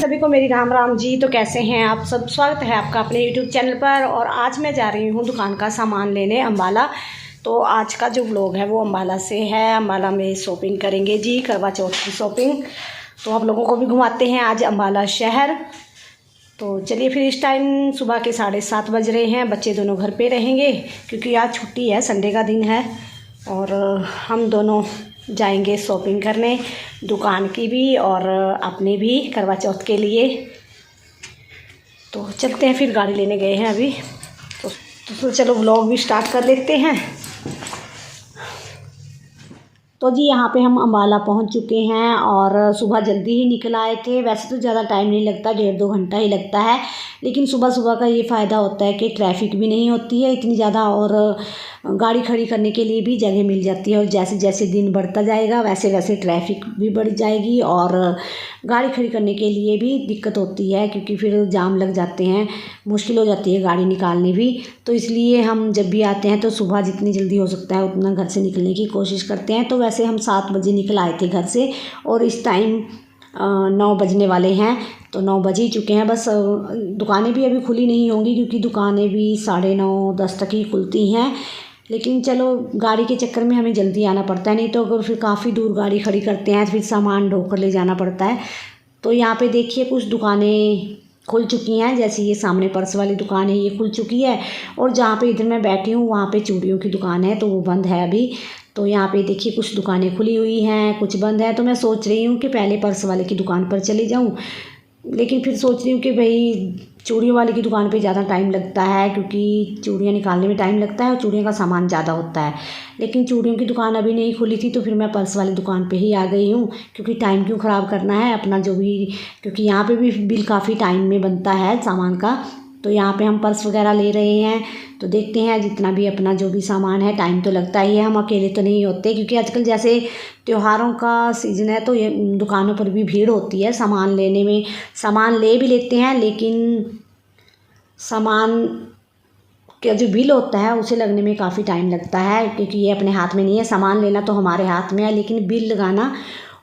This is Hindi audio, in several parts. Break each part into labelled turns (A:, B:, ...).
A: सभी को मेरी राम राम जी। तो कैसे हैं आप सब? स्वागत है आपका अपने यूट्यूब चैनल पर। और आज मैं जा रही हूँ दुकान का सामान लेने अम्बाला। तो आज का जो व्लॉग है वो अम्बाला से है। अम्बाला में शॉपिंग करेंगे जी, करवा चौथ की शॉपिंग। तो आप लोगों को भी घुमाते हैं आज अम्बाला शहर। तो चलिए फिर। इस टाइम सुबह के 7:30 बज रहे हैं। बच्चे दोनों घर पे रहेंगे क्योंकि आज छुट्टी है, संडे का दिन है। और हम दोनों जाएंगे शॉपिंग करने, दुकान की भी और अपने भी करवा चौथ के लिए। तो चलते हैं फिर। गाड़ी लेने गए हैं अभी। तो चलो व्लॉग भी स्टार्ट कर लेते हैं। तो जी यहाँ पे हम अम्बाला पहुंच चुके हैं और सुबह जल्दी ही निकल आए थे। वैसे तो ज़्यादा टाइम नहीं लगता, 1.5-2 घंटा ही लगता है। लेकिन सुबह सुबह का ये फ़ायदा होता है कि ट्रैफिक भी नहीं होती है इतनी ज़्यादा और गाड़ी खड़ी करने के लिए भी जगह मिल जाती है। और जैसे जैसे दिन बढ़ता जाएगा वैसे वैसे ट्रैफिक भी बढ़ जाएगी और गाड़ी खड़ी करने के लिए भी दिक्कत होती है क्योंकि फिर जाम लग जाते हैं, मुश्किल हो जाती है गाड़ी निकालनी भी। तो इसलिए हम जब भी आते हैं तो सुबह जितनी जल्दी हो सकता है उतना घर से निकलने की कोशिश करते हैं। तो वैसे हम 7 बजे निकल आए थे घर से और इस टाइम 9 बजने वाले हैं। तो 9 बज ही चुके हैं। बस दुकानें भी अभी खुली नहीं होंगी क्योंकि दुकानें भी 9:30-10 तक ही खुलती हैं। लेकिन चलो गाड़ी के चक्कर में हमें जल्दी आना पड़ता है, नहीं तो अगर फिर काफ़ी दूर गाड़ी खड़ी करते हैं तो फिर सामान ढोकर ले जाना पड़ता है। तो यहाँ पे देखिए कुछ दुकानें खुल चुकी हैं। जैसे ये सामने पर्स वाली दुकान है, ये खुल चुकी है। और जहाँ पे इधर मैं बैठी हूँ वहाँ पे चूड़ियों की दुकान है, तो वो बंद है अभी। तो यहाँ पे देखिए कुछ दुकानें खुली हुई हैं, कुछ बंद है। तो मैं सोच रही हूँ कि पहले पर्स वाले की दुकान पर चली जाऊँ, लेकिन फिर सोच रही हूँ कि भाई चूड़ियों वाले की दुकान पे ज़्यादा टाइम लगता है क्योंकि चूड़ियाँ निकालने में टाइम लगता है और चूड़ियों का सामान ज़्यादा होता है। लेकिन चूड़ियों की दुकान अभी नहीं खुली थी तो फिर मैं पर्स वाली दुकान पे ही आ गई हूँ क्योंकि टाइम क्यों ख़राब करना है अपना जो भी, क्योंकि यहाँ पे भी बिल काफ़ी टाइम में बनता है सामान का। तो यहाँ पे हम पर्स वगैरह ले रहे हैं। तो देखते हैं जितना भी अपना जो भी सामान है, टाइम तो लगता ही है। हम अकेले तो नहीं होते क्योंकि आजकल जैसे त्योहारों का सीज़न है तो ये दुकानों पर भी भीड़ होती है सामान लेने में। सामान ले भी लेते हैं लेकिन सामान का जो बिल होता है उसे लगने में काफ़ी टाइम लगता है क्योंकि ये अपने हाथ में नहीं है। सामान लेना तो हमारे हाथ में है लेकिन बिल लगाना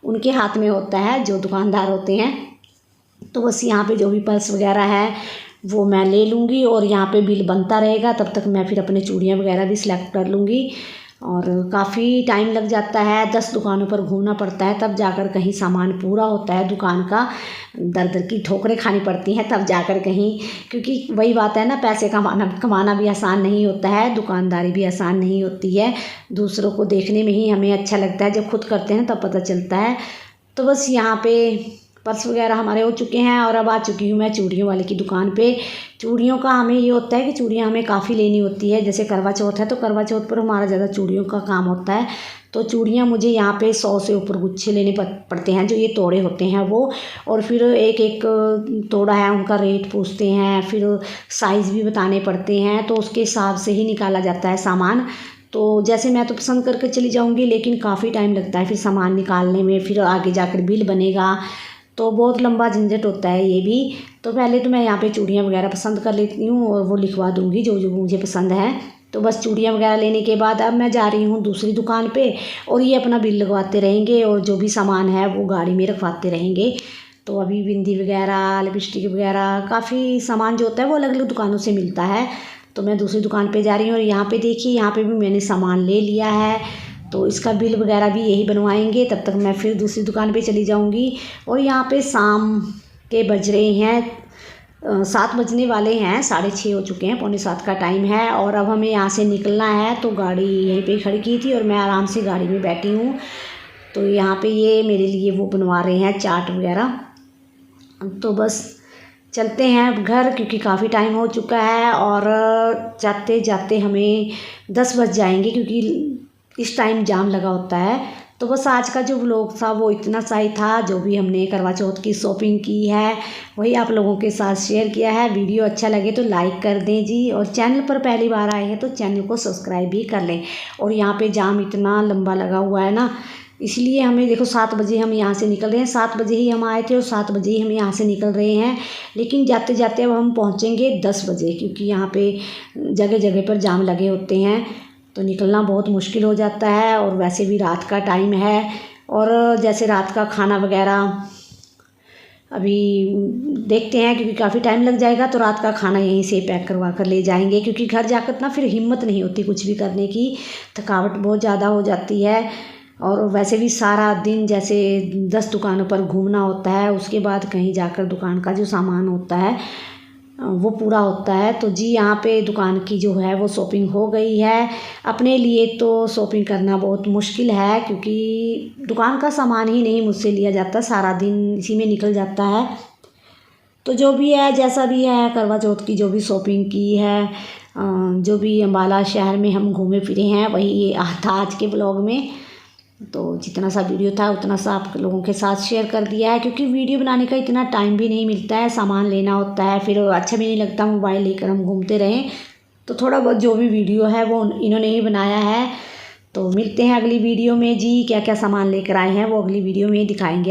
A: उनके हाथ में होता है जो दुकानदार होते हैं। तो बस यहाँ पे जो भी पर्स वगैरह है वो मैं ले लूँगी और यहाँ पे बिल बनता रहेगा। तब तक मैं फिर अपने चूड़ियाँ वगैरह भी सिलेक्ट कर लूँगी। और काफ़ी टाइम लग जाता है, 10 दुकानों पर घूमना पड़ता है तब जाकर कहीं सामान पूरा होता है दुकान का। दर दर की ठोकरें खानी पड़ती हैं तब जाकर कहीं, क्योंकि वही बात है ना, पैसे कमाना भी आसान नहीं होता है, दुकानदारी भी आसान नहीं होती है। दूसरों को देखने में ही हमें अच्छा लगता है, जब खुद करते हैं तब पता चलता है। तो बस यहाँ पे पर्स वगैरह हमारे हो चुके हैं और अब आ चुकी हूँ मैं चूड़ियों वाले की दुकान पे। चूड़ियों का हमें ये होता है कि चूड़ियाँ हमें काफ़ी लेनी होती है। जैसे करवा चौथ है तो करवा चौथ पर हमारा ज़्यादा चूड़ियों का काम होता है। तो चूड़ियाँ मुझे यहाँ पे 100 से ऊपर गुच्छे लेने पड़ते हैं, जो ये तोड़े होते हैं वो। और फिर एक एक तोड़ा है उनका रेट पूछते हैं, फिर साइज़ भी बताने पड़ते हैं। तो उसके हिसाब से ही निकाला जाता है सामान। तो जैसे मैं तो पसंद करके चली जाऊँगी लेकिन काफ़ी टाइम लगता है फिर सामान निकालने में, फिर आगे जाकर बिल बनेगा। तो बहुत लंबा झंझट होता है ये भी। तो पहले तो मैं यहाँ पे चूड़ियाँ वगैरह पसंद कर लेती हूँ और वो लिखवा दूँगी जो जो मुझे पसंद है। तो बस चूड़ियाँ वगैरह लेने के बाद अब मैं जा रही हूँ दूसरी दुकान पे और ये अपना बिल लगवाते रहेंगे और जो भी सामान है वो गाड़ी में रखवाते रहेंगे। तो अभी बिंदी वगैरह, लिपस्टिक वगैरह, काफ़ी सामान जो होता है वो अलग अलग दुकानों से मिलता है। तो मैं दूसरी दुकान पर जा रही हूँ और यहाँ पर देखिए यहाँ पर भी मैंने सामान ले लिया है। तो इसका बिल वगैरह भी यही बनवाएंगे, तब तक मैं फिर दूसरी दुकान पे चली जाऊंगी। और यहाँ पे शाम के बज रहे हैं 7 बजने वाले हैं, 6:30 हो चुके हैं, 6:45 का टाइम है। और अब हमें यहाँ से निकलना है। तो गाड़ी यहीं पे खड़ी की थी और मैं आराम से गाड़ी में बैठी हूँ। तो यहाँ पे ये मेरे लिए वो बनवा रहे हैं चाट वगैरह। तो बस चलते हैं अब घर क्योंकि काफ़ी टाइम हो चुका है और जाते जाते हमें 10 बज जाएंगे क्योंकि इस टाइम जाम लगा होता है। तो बस आज का जो व्लॉग था वो इतना सा ही था। जो भी हमने करवा चौथ की शॉपिंग की है वही आप लोगों के साथ शेयर किया है। वीडियो अच्छा लगे तो लाइक कर दें जी, और चैनल पर पहली बार आए हैं तो चैनल को सब्सक्राइब भी कर लें। और यहाँ पे जाम इतना लंबा लगा हुआ है ना, इसलिए हमें देखो 7 बजे हम यहाँ से निकल रहे हैं। 7 बजे ही हम आए थे और 7 बजे ही हम यहाँ से निकल रहे हैं। लेकिन जाते जाते अब हम पहुँचेंगे 10 बजे क्योंकि यहाँ पे जगह जगह पर जाम लगे होते हैं। तो निकलना बहुत मुश्किल हो जाता है और वैसे भी रात का टाइम है। और जैसे रात का खाना वगैरह अभी देखते हैं, क्योंकि काफ़ी टाइम लग जाएगा, तो रात का खाना यहीं से पैक करवा कर ले जाएंगे, क्योंकि घर जाकर ना फिर हिम्मत नहीं होती कुछ भी करने की, थकावट बहुत ज़्यादा हो जाती है। और वैसे भी सारा दिन जैसे 10 दुकानों पर घूमना होता है, उसके बाद कहीं जाकर दुकान का जो सामान होता है वो पूरा होता है। तो जी यहाँ पे दुकान की जो है वो शॉपिंग हो गई है। अपने लिए तो शॉपिंग करना बहुत मुश्किल है, क्योंकि दुकान का सामान ही नहीं मुझसे लिया जाता, सारा दिन इसी में निकल जाता है। तो जो भी है, जैसा भी है, करवा चौथ की जो भी शॉपिंग की है, जो भी अम्बाला शहर में हम घूमे फिरे हैं, वही था आज के ब्लॉग में। तो जितना सा वीडियो था उतना सा आप लोगों के साथ शेयर कर दिया है, क्योंकि वीडियो बनाने का इतना टाइम भी नहीं मिलता है, सामान लेना होता है, फिर अच्छा भी नहीं लगता मोबाइल लेकर हम घूमते रहें। तो थोड़ा बहुत जो भी वीडियो है वो इन्होंने ही बनाया है। तो मिलते हैं अगली वीडियो में जी, क्या क्या सामान लेकर आए हैं वो अगली वीडियो में ही दिखाएंगे।